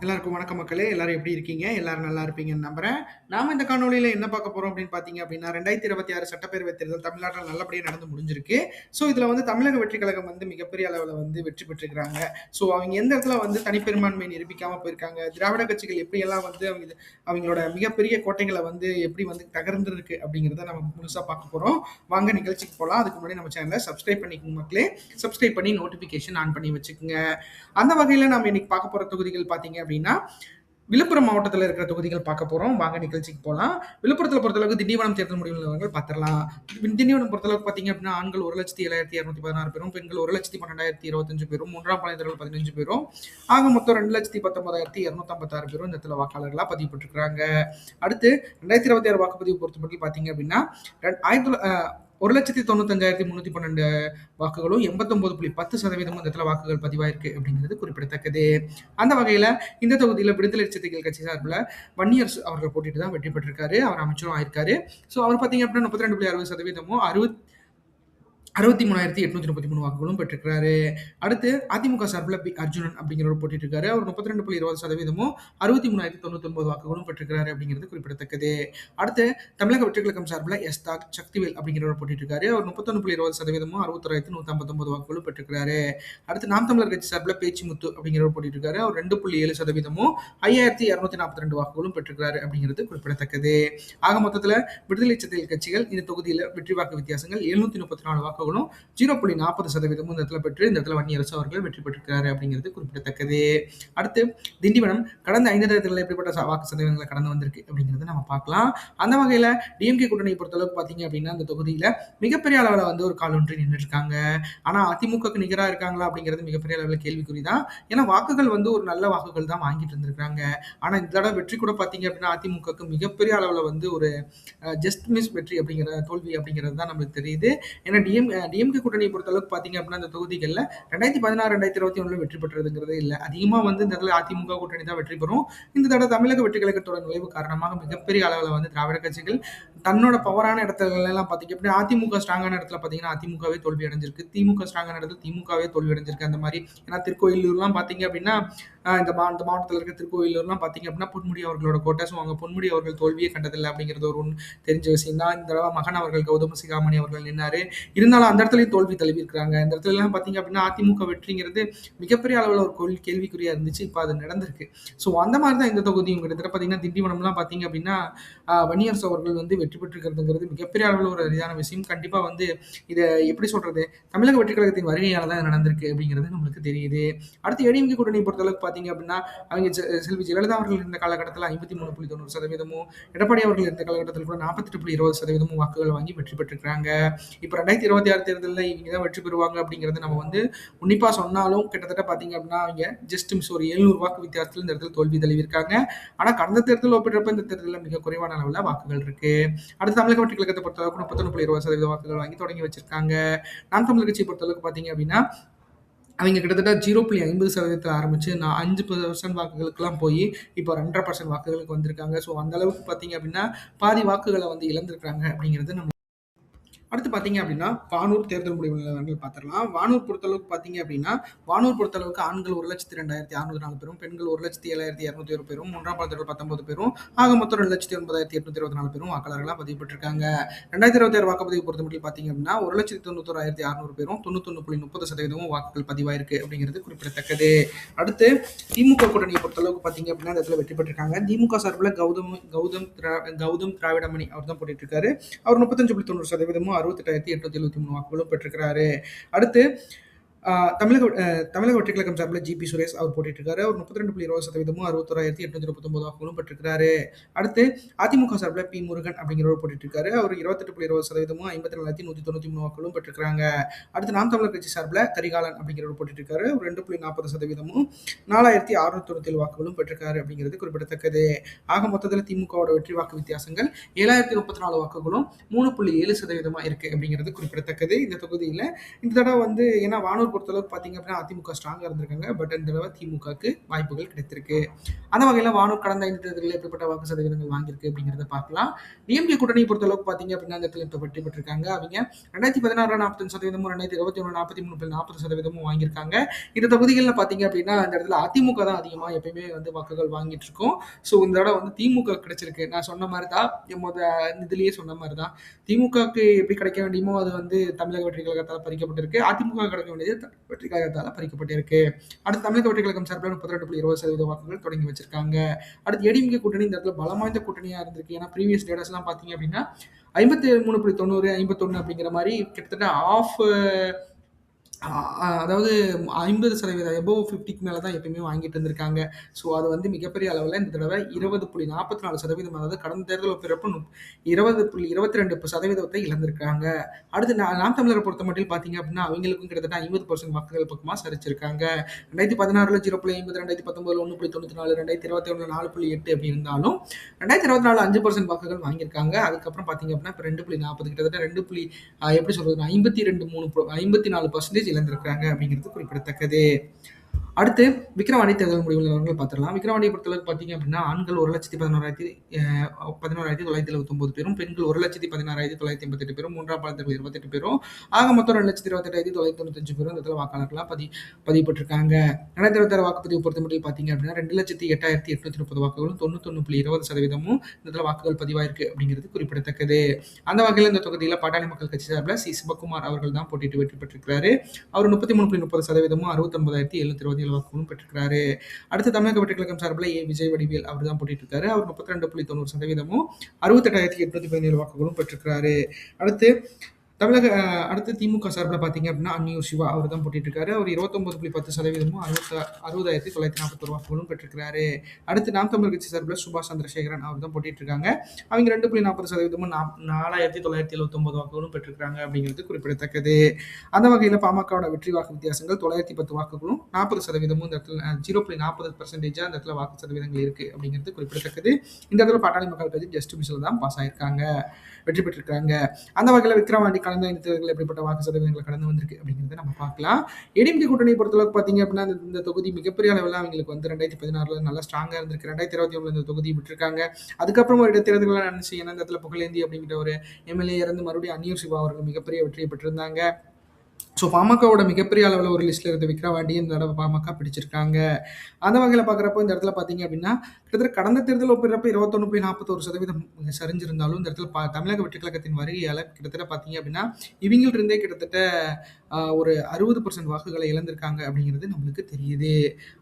எல்லாருக்கும் வணக்கம் மக்களே! எல்லாரும் எப்படி இருக்கீங்க? எல்லாரும் நல்லா இருப்பீங்கன்னு நம்புறேன். நாம இந்த காணொளியில என்ன பார்க்க போறோம் அப்படின்னு பார்த்தீங்க அப்படின்னா, 2026 சட்டப்பேரவைத் தேர்தல் தமிழ்நாட்டுல நல்லபடியா நடந்து முடிஞ்சிருக்கு. ஸோ, இதுல வந்து தமிழக வெற்றிக் கழகம் வந்து மிகப்பெரிய அளவுல வந்து வெற்றி பெற்றிருக்கிறாங்க. ஸோ, அவங்க எந்த இடத்துல வந்து தனிப்பெரும்பான்மை நிரூபிக்காம போயிருக்காங்க. திராவிட கட்சிகள் எப்படியெல்லாம் வந்து அவங்களோட மிகப்பெரிய கோட்டைகள வந்து எப்படி வந்து தகர்ந்திருக்கு அப்படிங்கிறத நம்ம முழுசா பார்க்க போறோம். வாங்க நிகழ்ச்சிக்கு போலாம். அதுக்கு முன்னாடி நம்ம சேனல சப்ஸ்கிரைப் பண்ணிக்கோங்க மக்களே. சப்ஸ்கிரைப் பண்ணி நோட்டிஃபிகேஷன் ஆன் பண்ணி வச்சுக்கங்க. அந்த வகையில நம்ம இன்னைக்கு பார்க்க போற தொகுதிகள் பார்த்தீங்க அப்படின்னா, விழுப்புரம் மாவட்டத்துல இருக்கிற தொகுதிகள் பார்க்க போறோம். வாங்க நிகழ்ச்சிக்கு போலாம். விழுப்புரத்துல பொறுத்தளவுக்கு திண்டிவனம் தேர்தல் முடிவு நிலவரங்கள் பார்த்துடலாம். திண்டிவனம் பொறுத்தளவுக்கு பார்த்தீங்க அப்படின்னா, ஆண்கள் 1,07,216 பேரும், பெண்கள் 1,12,025 பேரும், 3ஆம் பாலினத்தவர்கள் 15 பேரும், ஆக மொத்தம் 2,19,256 பேரும் இந்த இடத்துல வாக்காளர்களா பதிவு பெற்றிருக்கிறாங்க. அடுத்து 2026 வாக்குப்பதிவு பொறுத்தமட்டில் பார்த்தீங்க அப்படின்னா, 1,95,312 வாக்குகளும் 89.10% இந்த இடத்துல வாக்குகள் பதிவாயிருக்கு அப்படிங்கிறது குறிப்பிடத்தக்கது. அந்த வகையில இந்த தொகுதியில விடுதலை சிறுத்தைகள் கட்சி சார்பில் வன்னியரசு அவர்கள் போட்டிட்டு தான் வெற்றி பெற்றிருக்காரு. அவர் அமைச்சரும் ஆயிருக்காரு. ஸோ அவர் பார்த்தீங்க அப்படின்னா 32.60% 63,833 வாக்குகளும் பெற்றிருக்கிறாரு. அடுத்து அதிமுக சார்பில் பி அர்ஜுனன் அப்படிங்கிறவர் போட்டிட்டு இருக்காரு. அவர் 32.20% 63,099 வாக்குகளும் பெற்றிருக்கிறாரு அப்படிங்கிறது குறிப்பிடத்தக்கது. அடுத்து தமிழக வெற்றிக் கழகம் சார்பில் சக்திவேல் அப்படிங்கிறவர் போட்டிட்டு இருக்காரு. அவர் 31.20% 61,159 வாக்குகளும் பெற்றிருக்கிறாரு. அடுத்து நாம் தமிழர் கட்சி சார்பில் பேச்சிமுத்து அப்படிங்கிறவர் போட்டிட்டு இருக்காரு. அவர் 2.7% 5,242 வாக்குகளும் பெற்றிருக்கிறாரு அப்படிங்கிறது குறிப்பிடத்தக்கது. ஆக மொத்தத்தில் விடுதலை சிறுத்தைகள் கட்சிகள் இந்த தொகுதியில் வெற்றி வாக்கு வித்தியாசங்கள் 734 வாக்குகளும் 0.40% இந்த இடத்துல பெற்று இந்த இடத்துல வன்னியரசு அவர்கள் வெற்றி பெற்றிருக்கிறாரு அப்படிங்கிறது குறிப்பிடத்தக்கது. அடுத்து திண்டிவனம் கடந்த 5 தேர்தலில் எப்படிப்பட்ட வாக்கு சதவீதங்களை கடந்து வந்திருக்கு அப்படிங்கிறத நம்ம பார்க்கலாம். அந்த வகையில டிஎம்கே கூட்டணியை பொறுத்தளவுக்கு பார்த்தீங்க அப்படின்னா அந்த தொகுதியில மிகப்பெரிய அளவில் வந்து ஒரு கால் ஒன்றி நின்று இருக்காங்க. ஆனா அதிமுகக்கு நிகராக இருக்காங்களா அப்படிங்கிறது மிகப்பெரிய அளவில் கேள்விக்குறிதான். ஏன்னா வாக்குகள் வந்து ஒரு நல்ல வாக்குகள் தான் வாங்கிட்டு இருந்திருக்காங்க. ஆனா இந்த தடவை வெற்றி கூட பார்த்தீங்க அப்படின்னா அதிமுகக்கு மிகப்பெரிய அளவில் வந்து ஒரு ஜஸ்ட் மிஸ் வெற்றி அப்படிங்கிற தோல்வி அப்படிங்கிறது தான் நம்மளுக்கு தெரியுது. ஏன்னா டிஎம்கே கூட்டணியை பொறுத்தளவுக்கு பார்த்தீங்க அப்படின்னா அந்த தொகுதிகளில் 2016 2021 வெற்றி பெற்றதுங்கிறதே இல்லை. அதிகமாக வந்து இந்த இடத்துல அதிமுக கூட்டணி தான் வெற்றி பெறும். இந்த தடவை தமிழக வெற்றி கழகத்தோட நுழைவு காரணமாக மிகப்பெரிய அளவில் வந்து திராவிட கட்சிகள் தன்னோட பவரான இடத்துல எல்லாம் பார்த்தீங்க அப்படின்னா அதிமுக ஸ்ட்ராங்கான இடத்துல பார்த்தீங்கன்னா அதிமுகவே தோல்வி அடைஞ்சிருக்கு. திமுக ஸ்ட்ராங்கான இடத்துல திமுகவே தோல்வி அடைஞ்சிருக்கு. அந்த மாதிரி ஏன்னா திருக்கோயிலூர்லாம் பார்த்தீங்க அப்படின்னா இந்த மாவட்டத்தில் இருக்க திருக்கோயிலூர்லாம் பார்த்தீங்க அப்படின்னா பொன்முடி அவர்களோட கோட்டை. ஸோ அங்கே பொன்முடி அவர்கள் தோல்வியே கண்டதில்லை அப்படிங்கிறது ஒரு தெரிஞ்ச விஷயம் தான். இந்த தடவை மகன் அவர்கள் கௌதம சிகாமணி அவர்கள் நின்னாரு. இருந்தாலும் அந்த இடத்துலையும் தோல்வி தழுவி இருக்கிறாங்க. இந்த இடத்துல எல்லாம் பார்த்தீங்க அப்படின்னா அதிமுக வெற்றிங்கிறது மிகப்பெரிய அளவில் ஒரு கேள்விக்குறியா இருந்துச்சு. இப்போ அது நடந்திருக்கு. ஸோ அந்த மாதிரி தான் இந்த தொகுதியும் கிட்டத்தட்ட பார்த்தீங்கன்னா திண்டிவனம்லாம் பார்த்தீங்க அப்படின்னா வன்னியரசு அவர்கள் வந்து வெற்றி பெற்றிருக்கிறதுங்கிறது மிகப்பெரிய அளவில் ஒரு அரிதான விஷயம். கண்டிப்பாக வந்து இதை எப்படி சொல்றது தமிழக வெற்றி கழகத்தின் வருகையால் தான் நடந்திருக்கு அப்படிங்கிறது நம்மளுக்கு தெரியுது. அடுத்து ஏடிஎம்கே கூட்டணியை பொறுத்தளவுக்கு பார்த்தீங்க அப்படின்னா அவங்க செல்வி ஜெயலலிதா அவர்கள் இருந்த காலகட்டத்தில் 53.90%, எடப்பாடி அவர்கள் இருந்த காலகட்டத்தில் கூட 48.20% வாக்குகள் வாங்கி வெற்றி பெற்றிருக்கிறாங்க. இப்போ 2026 தேர்தலில் இவங்க தான் வெற்றி பெறுவாங்க அப்படிங்கிறது நம்ம வந்து உன்னிப்பா சொன்னாலும் கிட்டத்தட்ட பார்த்தீங்க அப்படின்னா அவங்க ஜஸ்ட் மிஸ் ஒரு 700 வாக்கு வித்தியாசத்தில் இந்த இடத்துல தோல்வி தழுவிருக்காங்க. ஆனால் கடந்த தேர்தல் ஒப்பிடுறப்ப இந்த தேர்தலில் மிக குறைவான அளவில் வாக்குகள் இருக்கு. அடுத்து தமிழக வெற்றி கழகத்தை பொறுத்தளவுக்கு 31.20% வாக்குகள் வாங்கி தொடங்கி வச்சிருக்காங்க. நாம் தமிழர் கட்சியை பொறுத்தளவுக்கு பார்த்தீங்க அப்படின்னா அவங்க கிட்டத்தட்ட 0.50% ஆரம்பிச்சு 5% வாக்குகளுக்கெல்லாம் போய் இப்போ 2.5% வாக்குகளுக்கு வந்திருக்காங்க. ஸோ அந்த அளவுக்கு பார்த்தீங்க அப்படின்னா பாதி வாக்குகளை வந்து இழந்திருக்காங்க அப்படிங்கிறது நம்ம அடுத்து பார்த்தீங்க அப்படின்னா வானூர் தேர்தல் முடிவு நிலவரங்கள் பார்த்துடலாம். வானூர் பொறுத்தளவுக்கு பார்த்தீங்க அப்படின்னா வானூர் பொறுத்தளவுக்கு ஆண்கள் 1,02,604 பேரும், பெண்கள் 1,07,201 பேரும், 3ஆம் பாலினத்தவர்கள் 19 பேரும், ஆக மொத்தம் 2,09,824 பேரும் வாக்காளர்களாக பதிவு பெற்றிருக்காங்க. 2026 வாக்குப்பதிவு பொறுத்தமட்டில் பார்த்தீங்க அப்படின்னா 1,91,600 பேரும் 91.30% வாக்குகள் பதிவாயிருக்கு அப்படிங்கிறது குறிப்பிடத்தக்கது. அடுத்து திமுக கூட்டணியை பொறுத்தளவுக்கு பார்த்தீங்க அப்படின்னா இந்த இடத்துல வெற்றி பெற்றிருக்காங்க. திமுக சார்பில் கௌதம் திராவிடமணி அவர் தான் போட்டிட்டு இருக்காரு. அவர் 35.90% 68,873 வாக்குகளும் பெற்றிருக்கிறாரு. அடுத்து தமிழக வெற்றி கழகம் சார்பில் ஜிபி சுரேஷ் அவர் போட்டிட்டு இருக்காரு. அவர் 32.20% 61,839 வாக்குகளும் பெற்றிருக்கிறாரு. அடுத்து அதிமுக சார்பில் பி முருகன் அப்படிங்கிறவர் போட்டிட்டு இருக்காரு. அவர் 28.20% 54,193 வாக்குகளும் பெற்றிருக்காங்க. அடுத்து நாம் தமிழர் கட்சி சார்பில் கரிகாலன் அப்படிங்கிறவர் போட்டிட்டு இருக்காரு. அவர் 2.40% 4,697 வாக்குகளும் பெற்றிருக்காரு அப்படிங்கிறது குறிப்பிடத்தக்கது. ஆக மொத்தத்தில் திமுகவோட வெற்றி வாக்கு வித்தியாசங்கள் 7,034 வாக்குகளும் 3.7% இருக்கு அப்படிங்கிறது குறிப்பிடத்தக்கது. இந்த தொகுதியில் இந்த தடவை வந்து ஏன்னா வானூர் பொறுத்தளவுக்கு பார்த்தீங்க அப்படின்னா, அதிமுக ஸ்ட்ராங்கா இருந்திருக்காங்க. பட் இந்த தடவ திமுகவுக்கு வாய்ப்புகள் கிடைத்திருக்கு. அந்த வகையில வானூர் கடந்த 5 தேர்தல்களில் எப்படிப்பட்ட வாக்கு சதவீதங்கள் வாங்கியிருக்கு அப்படிங்கிறத பார்க்கலாம். டிஎம்கே கூட்டணியை பொறுத்தளவுக்கு பார்த்தீங்க அப்படின்னா, இந்த இடத்துல இப்ப வெற்றி பெற்றிருக்காங்க. அவிங்க 2016 45% 2021 43.40% வாங்கியிருக்காங்க. இந்த தொகுதிகள்ல பார்த்தீங்க அப்படின்னா, இந்த இடத்துல அதிமுக தான் அதிகமா எப்பயுமே வந்து வாக்குகள் வாங்கிட்டு இருக்கும். ஸோ இந்த தடவ வந்து திமுக கிடைச்சிருக்கு. நான் சொன்ன மாரி தான், இதுலயே சொன்ன மாரி தான். திமுகவுக்கு எப்படி கிடைக்க வேண்டியுமோ, அது வந்து தமிழக வெற்றி கழகத்தால பறிக்கப்பட்டிருக்கு. அதிமுக கிடைக்க வேண்டியது வெற்றி கழகத்தால பறிக்கப்பட்டிருக்கு. அடுத்து தமிழக வெற்றி கழகம் சார்பில் 32.20% வாக்குகள் தொடங்கி வச்சிருக்காங்க. அடுத்து ஏடிஎம்கே கூட்டணி இந்த இடத்துல பலம் வாய்ந்த கூட்டணியா இருந்திருக்கு. ஏன்னா ப்ரீவியஸ் டேட்டாஸ்லாம் பார்த்தீங்க அப்படின்னா 53.90, 51 அப்படிங்கிற மாரி கிட்டத்தட்ட ஆஃப் அதாவது 50% எபோவ் 50க்கு மேல தான் எப்பயுமே வாங்கிட்டு இருந்திருக்காங்க. ஸோ அது வந்து மிகப்பெரிய அளவுல இந்த தடவ 20.44% அதாவது கடந்த தேர்தல் ஒப்பிடுறப்ப 20.22% இழந்திருக்காங்க. அடுத்து நாம் தமிழரை பொறுத்தமட்டில் பார்த்தீங்க அப்படின்னா, அவங்களுக்கும் கிட்டத்தட்ட 50% வாக்குகள் பக்கமா சரிச்சிருக்காங்க. 2016ல 0.50, 2019ல 1.94, 2021ல 4.8 அப்படி இருந்தாலும் 2024 5% வாக்குகள் வாங்கியிருக்காங்க. அதுக்கப்புறம் பார்த்தீங்க அப்படின்னா, இப்ப 2.40 கிட்டத்தட்ட 2 எப்படி சொல்றது 54% இழந்திருக்காங்க அப்படிங்கிறது குறிப்பிடத்தக்கது. அடுத்து விக்கிரவாண்டி தேர்தல் முடிவு நிலவரங்கள் பார்த்துடலாம். விக்கிரவாண்டியை பொறுத்தளவுக்கு பார்த்தீங்க அப்படின்னா, ஆண்கள் 1,11,979 பேரும், பெண்கள் 1,16,988 பேரும், மூன்றாம் பாலினத்தவர்கள் 28 பேரும், ஆக மொத்தம் 2,28,995 பேரும் இந்த இடத்துல வாக்காளர்களா பதிவுபட்டிருக்காங்க. 2026 வாக்குப்பதிவு பொறுத்தமட்டில் பார்த்தீங்க அப்படின்னா 2,08,830 வாக்குகளும் 91.20% இந்த இடத்துல வாக்குகள் பதிவாயிருக்கு அப்படிங்கிறது குறிப்பிடத்தக்கது. அந்த வகையில் இந்த தொகுதியில் பாட்டாளி மக்கள் கட்சி சார்பில் சிவகுமார் அவர்கள் தான் போட்டியிட்டு வெற்றி பெற்றிருக்கிறாரு. அவர் 33.30%, 69,727 வாக்குகளும் பெற்றிருக்கிறாரு. அடுத்து தமிழக வெற்றி கழகம் சார்பில் விஜய் வடிவேல் அவர் தான் போட்டிட்டு இருக்காரு. அவர் 32.90%, 68,817 வாக்குகளும் பெற்றிருக்கிறாரு. அடுத்து திமுக சார்பில் பார்த்தீங்க அப்படின்னா அன்னியூர் சிவா அவர் தான் போட்டிட்டு இருக்காரு. அவர் 29.10%, 60,941 வாக்குகளும் பெற்றிருக்கிறாரு. அடுத்து நாம் தமிழர் கட்சி சார்பில் சுபாஷ் சந்திரசேகரன் அவர் தான் போட்டிட்டு இருக்காங்க. அவங்க 2.40%, 4,979 வாக்குகளும் பெற்றிருக்காங்க அப்படிங்கிறது குறிப்பிடத்தக்கது. அந்த வகையில் பாமகவோட வெற்றி வாக்கு வித்தியாசங்கள் 910 வாக்குகளும் 40% இந்த இடத்துல 0.40% அந்த இடத்துல வாக்கு சதவீதங்கள் இருக்கு அப்படிங்கிறது குறிப்பிடத்தக்கது. இந்த இடத்துல பாட்டாளி மக்கள் கட்சி ஜஸ்ட் மிஸ்ல தான் பாஸ் ஆயிருக்காங்க, வெற்றி பெற்றிருக்காங்க. அந்த வகையில் விக்கிரவாண்டி கடந்த 5 தேர்தல்கள் எப்படிப்பட்ட வாக்கு சதவீதங்களை கடந்து வந்திருக்கு அப்படிங்கிறத நம்ம பார்க்கலாம். ஏடிஎம்கே கூட்டணி பொறுத்தளவுக்கு பார்த்தீங்க அப்படின்னா இந்த தொகுதி மிகப்பெரிய அளவில் அவங்களுக்கு வந்து 2016ல நல்லா ஸ்ட்ராங்காக இருந்திருக்கு. 2021 இந்த தொகுதி விட்டுருக்காங்க. அதுக்கப்புறம் ஒரு இடைத்தேர்தல்கள் நினைச்சு இந்த இடத்துல புகழேந்தி அப்படிங்கிற ஒரு எம்எல்ஏ இருந்து மறுபடியும் அன்னியூர் சிவா அவர்கள் மிகப்பெரிய வெற்றியை பெற்றிருந்தாங்க. ஸோ பாமகவோட மிகப்பெரிய அளவில் ஒரு லிஸ்ட்டில் இருந்த விக்கிரவாண்டி இந்த தடவை பாமக பிடிச்சிருக்காங்க. அந்த வகையில் பார்க்குறப்போ இந்த இடத்துல பார்த்தீங்க அப்படின்னா கிட்டத்தட்ட கடந்த தேர்தல் ஒப்பிடுறப்ப 21.41% சரிஞ்சிருந்தாலும் இந்த இடத்துல தமிழக வெற்றி கழகத்தின் வருகையால் கிட்டத்தட்ட பார்த்தீங்க அப்படின்னா இவங்கிலிருந்தே கிட்டத்தட்ட ஒரு 60% வாக்குகளை இழந்திருக்காங்க அப்படிங்கிறது நம்மளுக்கு தெரியுது.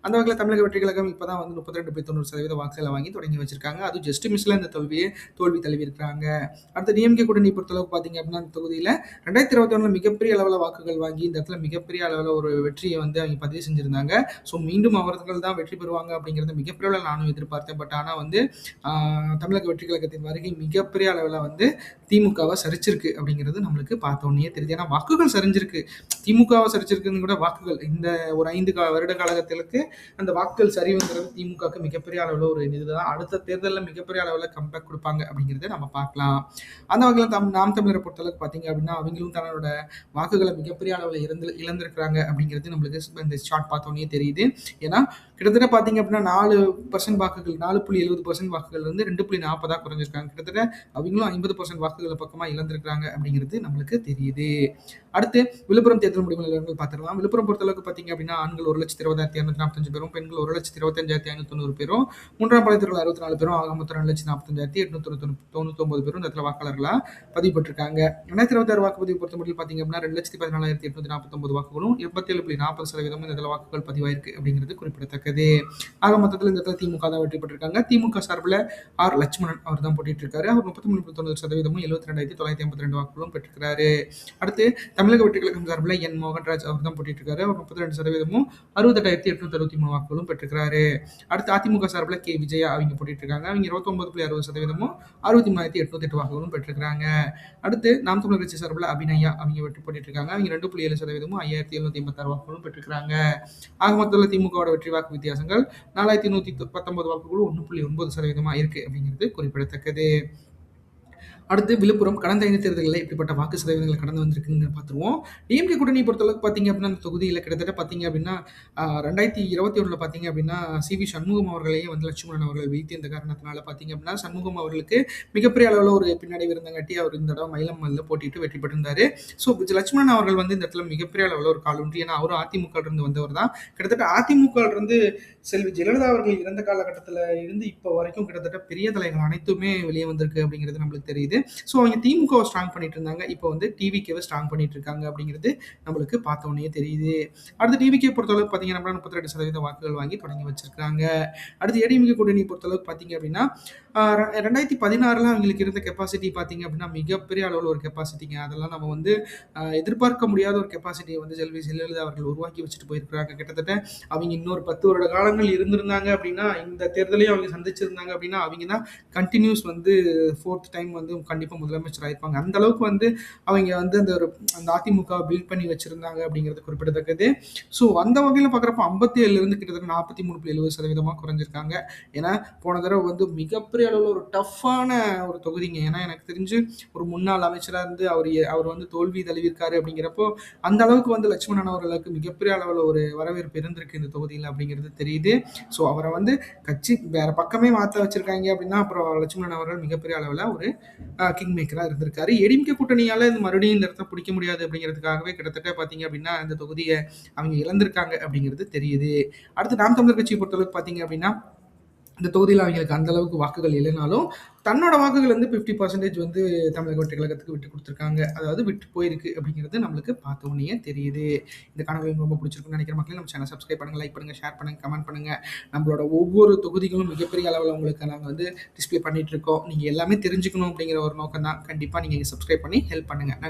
அந்த வகையில் தமிழக வெற்றி கழகம் இப்போ தான் வந்து 32.90% வாக்குகளை வாங்கி தொடங்கி வச்சிருக்காங்க. அதுவும் ஜஸ்ட் மிஸ்ல இந்த தோல்வி தழுவி இருக்கிறாங்க. அடுத்த டிஎம்கே கூட்டணி பொறுத்தளவுக்கு பார்த்தீங்க அப்படின்னா அந்த தொகுதியில் 2021 மிகப்பெரிய அளவில் வாக்குகள் வாங்கி இந்த இடத்துல மிகப்பெரிய அளவில் ஒரு வெற்றியை வந்து அவங்க பதிவு செஞ்சிருந்தாங்க. ஸோ மீண்டும் அவர்கள் தான் வெற்றி பெறுவாங்க அப்படிங்கிறது மிகப்பெரிய அளவில் நானும் எதிர்பார்த்தேன். பட் ஆனால் வந்து தமிழக வெற்றி கழகத்தின் வருகை மிகப்பெரிய அளவில் வந்து திமுகவை சரிச்சிருக்கு அப்படிங்கிறது நம்மளுக்கு பார்த்தோன்னே தெரியுது. ஏன்னா வாக்குகள் சரிஞ்சிருக்கு, திமுகவை சரிச்சிருக்குன்னு கூட வாக்குகள் இந்த ஒரு 5 வருட காலகட்டத்திற்கு அந்த வாக்குகள் சரிவுங்கிறது திமுகவுக்கு மிகப்பெரிய அளவில் ஒரு இதுதான். அடுத்த தேர்தலில் மிகப்பெரிய அளவில் கம்பேக் கொடுப்பாங்க அப்படிங்கிறத நம்ம பார்க்கலாம். அந்த வகையில் நாம் தமிழரை பொறுத்தளவுக்கு பார்த்தீங்க அப்படின்னா அவங்களும் தன்னோட வாக்குகளை மிகப்பெரிய அளவில் இழந்திருக்கிறாங்க அப்படிங்கிறது நம்மளுக்கு இந்த ஷார்ட் பார்த்தோன்னே தெரியுது. ஏன்னா கிட்டத்தட்ட பார்த்தீங்க அப்படின்னா 4% வாக்குகள் 4.70% வாக்குகள் வந்து 2.40 குறைஞ்சிருக்காங்க. கிட்டத்தட்ட அவங்களும் 50% வாக்குகளை பக்கமாக இழந்திருக்கிறாங்க அப்படிங்கிறது நம்மளுக்கு தெரியுது. அடுத்து விழுப்புரம் தேர்தல் முடிவு நிலவரங்கள் பார்த்துக்கலாம். விழுப்புரம் பொறுத்தளவுக்கு பார்த்தீங்க அப்படின்னா ஆண்கள் 1,20,245 பேரும், பெண்கள் 1,25,590 பேரும், மூன்றாம் பாலினத்தவர்கள் 64 பேரும், ஆக மொத்தம் 2,45,899 பேரும் இந்த இடத்துல வாக்காளர்களா பதிவு பெற்றிருக்காங்க. 2026 வாக்குப்பதிவு பொறுத்தமட்டில் பார்த்தீங்க அப்படின்னா 2,14,849 வாக்குகளும் 87.40% இந்த இடத்துல வாக்குகள் பதிவாயிருக்கு அப்படிங்கிறது குறிப்பிடத்தக்கது. ஆக மொத்தத்தில் இந்த இடத்துல திமுக தான் வெற்றி பெற்றிருக்காங்க. திமுக சார்பில் ஆர் லட்சுமணன் அவர் தான் போட்டிட்டு இருக்காரு. அவர் 33.90%, 72,982 வாக்குகளும் பெற்றிருக்கிறாரு. அடுத்து தமிழக வெற்றி கழகம் சார்பில் என் மோகன்ராஜ் அவர் தான் போட்டிட்டு இருக்காரு. அவர் 32%, 68,863 வாக்குகளும் பெற்றிருக்கிறாரு. அடுத்து அதிமுக சார்பில் கே விஜயா அவங்க போட்டிட்டு இருக்காங்க. அவங்க 29.60%, 63,808 வாக்குகளும் பெற்றிருக்கிறாங்க. அடுத்து நாம் தமிழர் கட்சி சார்பில் அபிநயா அவங்க வெற்றி போட்டிட்டு இருக்காங்க. அவங்க 2.7%, 5,786 வாக்குகளும் பெற்றிருக்கிறாங்க. ஆக மொத்தத்தில் திமுகவோட வெற்றி வாக்கு வித்தியாசங்கள் 4,119 வாக்குகளும் 1.9% இருக்கு அப்படிங்கிறது குறிப்பிடத்தக்கது. அடுத்து விழுப்புரம் கடந்த 5 தேர்தல்கள்ல எப்படிப்பட்ட வாக்கு சதவீதங்கள் கடந்து வந்திருக்குன்னு பார்த்துருவோம். டிஎம்கே கூட்டணியை பொறுத்தளவுக்கு பார்த்தீங்க அப்படின்னா, அந்த தொகுதியில கிட்டத்தட்ட பார்த்தீங்க அப்படின்னா, 2021ல பார்த்தீங்க அப்படின்னா, சி.வி. சண்முகம் அவர்களையே வந்து லட்சுமணன் அவர்கள் வீழ்த்தி இந்த காரணத்தினால பார்த்தீங்க அப்படின்னா, சண்முகம் அவர்களுக்கு மிகப்பெரிய அளவுல ஒரு பின்னடைவு இருந்தங்காட்டி, அவர் இந்த தடவ மயிலம்மல்ல போட்டியிட்டு வெற்றி பெற்றிருந்தாரு. ஸோ லட்சுமணன் அவர்கள் வந்து இந்த இடத்துல மிகப்பெரிய அளவுல ஒரு காலூன்றி, ஏன்னா அவரும் அதிமுகவிலிருந்து வந்தவர் தான். கிட்டத்தட்ட அதிமுகவிலிருந்து செல்வி ஜெயலலிதா அவர்கள் இறந்த காலகட்டத்தில இருந்து இப்போ வரைக்கும் கிட்டத்தட்ட பெரிய தலைகள் அனைத்துமே வெளியே வந்திருக்கு அப்படிங்கிறது நம்மளுக்கு தெரியுது. ஸோ அவங்க திமுகவை ஸ்ட்ராங் பண்ணிட்டு இருந்தாங்க. இப்போ வந்து டிவிகேவை ஸ்ட்ராங் பண்ணிட்டு இருக்காங்க அப்படிங்கிறது நம்மளுக்கு பார்த்த உடனே தெரியுது. அடுத்து டிவிகே பொறுத்தளவுக்கு பார்த்தீங்க அப்படின்னா 32% வாக்குகள் வாங்கி தொடங்கி வச்சிருக்காங்க. அடுத்து ஏடிஎம்கே கூட்டணி பொறுத்தளவுக்கு பார்த்தீங்க அப்படின்னா, 2016ல அவங்களுக்கு இருந்த கெப்பாசிட்டி பார்த்தீங்க அப்படின்னா, மிகப்பெரிய அளவுல ஒரு கெப்பாசிட்டிங்க. அதெல்லாம் நம்ம வந்து எதிர்பார்க்க முடியாத ஒரு கெப்பாசிட்டிய வந்து செல்வி ஜெயலலிதா அவர்கள் உருவாக்கி வச்சுட்டு போயிருக்கிறாங்க. கிட்டத்தட்ட அவங்க இன்னொரு 10 வருட காலங்கள் இருந்திருந்தாங்க அப்படின்னா, இந்த தேர்தலையும் அவங்க சந்திச்சிருந்தாங்க அப்படின்னா, அவங்க தான் கன்டினியூஸ் வந்து 4த் டைம் வந்து கண்டிப்பா முதலமைச்சர் ஆயிருப்பாங்க. அந்த அளவுக்கு வந்து அவங்க வந்து அந்த அதிமுகவை பில்ட் பண்ணி வச்சிருந்தாங்க அப்படிங்கிறது குறிப்பிடத்தக்கது. ஸோ அந்த வகையில பார்க்குறப்ப 57 இருந்து கிட்டத்தட்ட 43.70% குறைஞ்சிருக்காங்க. ஏன்னா போன தடவ வந்து மிகப்பெரிய அளவுல ஒரு டஃப்பான ஒரு தொகுதிங்க. ஏன்னா எனக்கு தெரிஞ்சு ஒரு முன்னாள் அமைச்சரா இருந்து அவர் வந்து தோல்வி தழுவியிருக்காரு அப்படிங்கிறப்போ, அந்த அளவுக்கு வந்து லட்சுமணன் அவர்களுக்கு மிகப்பெரிய அளவுல ஒரு வரவேற்பு இருந்திருக்கு இந்த தொகுதியில அப்படிங்கிறது தெரியுது. ஸோ அவர வந்து கட்சி வேற பக்கமே மாத்த வச்சிருக்காங்க அப்படின்னா, அப்புறம் லட்சுமணன் அவர்கள் மிகப்பெரிய அளவுல ஒரு கிங் மேக்கரா இருந்திருக்காரு. ஏடிஎம்கே கூட்டணியால இது மறுபடியும் இந்த இடத்த பிடிக்க முடியாது அப்படிங்கிறதுக்காகவே கிட்டத்தட்ட பார்த்தீங்க அப்படின்னா, இந்த தொகுதிய அவங்க இழந்திருக்காங்க அப்படிங்கிறது தெரியுது. அடுத்து நாம் தமிழர் கட்சியை பொறுத்தளவுக்கு பார்த்தீங்க அப்படின்னா, இந்த தொகுதியில அவங்களுக்கு அந்த அளவுக்கு வாக்குகள் இல்லைனாலும், தன்னோட வாக்குகள் வந்து 50% வந்து தமிழக வெற்றிக் கழகத்துக்கு விட்டு குடுத்துருக்காங்க. அதாவது விட்டு போயிருக்கு அப்படிங்கிறது நம்மளுக்கு பார்த்த உடனேயே தெரியுது. இந்த காணொளி உங்களுக்கு ரொம்ப பிடிச்சிருக்கும்னு நினைக்கிற மக்களே, நம்ம சேனல் சப்ஸ்கிரைப் பண்ணுங்க, லைக் பண்ணுங்க, ஷேர் பண்ணுங்க, கமெண்ட் பண்ணுங்க. நம்மளோட ஒவ்வொரு தொகுதிகளும் மிகப்பெரிய அளவுல உங்களுக்கு நாங்க வந்து டிஸ்ப்ளே பண்ணிட்டு இருக்கோம். நீங்க எல்லாமே தெரிஞ்சுக்கணும் அப்படிங்கிற ஒரு நோக்கம் தான். கண்டிப்பா நீங்க சப்ஸ்கிரைப் பண்ணி ஹெல்ப் பண்ணுங்க.